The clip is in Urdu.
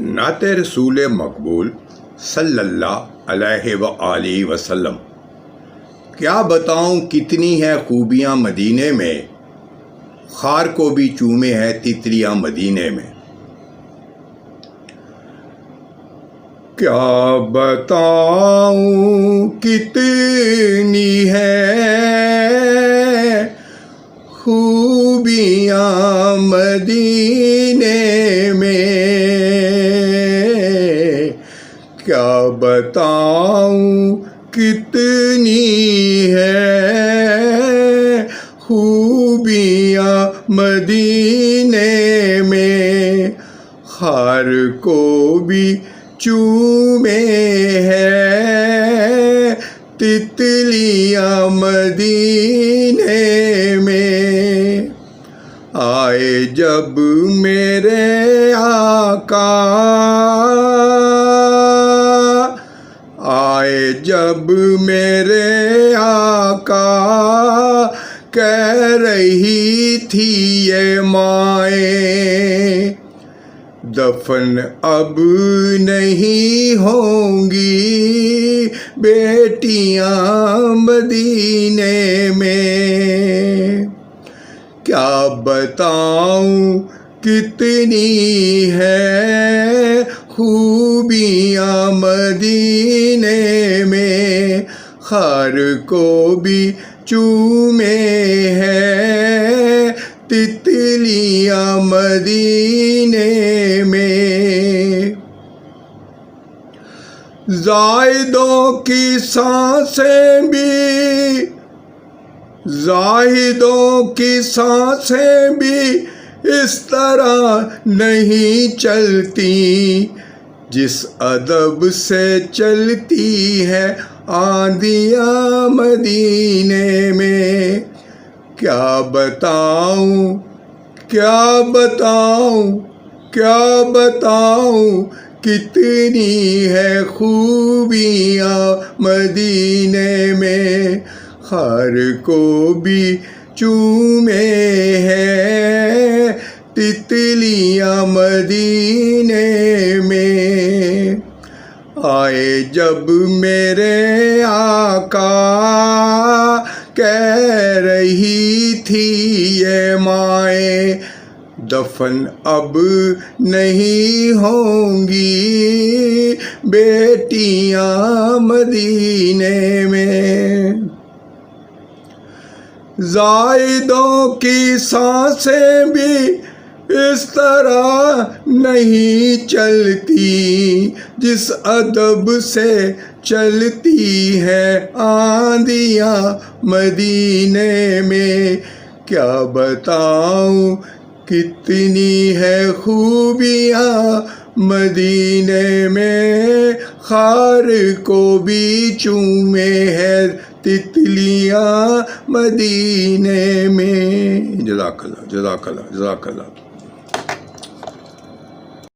نعت رسول مقبول صلی اللہ علیہ وآلہ وسلم۔ کیا بتاؤں کتنی ہے خوبیاں مدینے میں، خار کو بھی چومے ہے تتلیاں مدینے میں۔ کیا بتاؤں کتنی ہے خوبیاں مدینے میں، کیا بتاؤں کتنی ہے خوبیاں مدینے میں، خار کو بھی چومے ہے تتلیاں مدینے میں۔ آئے جب میرے آقا، آئے جب میرے آقا، کہہ رہی تھی یہ مائیں دفن اب نہیں ہوں گی بیٹیاں مدینے میں۔ کیا بتاؤں کتنی ہے خوبیاں مدینے میں، خار کو بھی چومے ہے تتلیاں مدینے میں۔ زاہدوں کی سانسیں بھی، زاہدوں کی سانسیں بھی اس طرح نہیں چلتی جس ادب سے چلتی ہے آندیاں مدینے میں۔ کیا بتاؤں، کیا بتاؤں، کیا بتاؤں کتنی ہے خوبیاں مدینے میں، خار کو بھی چومے ہے تتلیاں مدینے میں۔ آئے جب میرے آقا، کہہ رہی تھی یہ مائیں دفن اب نہیں ہوں گی بیٹیاں مدینے میں۔ زاہدوں کی سانسیں بھی اس طرح نہیں چلتی جس ادب سے چلتی ہے آندیاں مدینے میں۔ کیا بتاؤں کتنی ہے خوبیاں مدینے میں، خار کو بھی چومے ہے تتلیاں مدینے میں۔ جزاک اللہ، جزاک اللہ، جزاک اللہ۔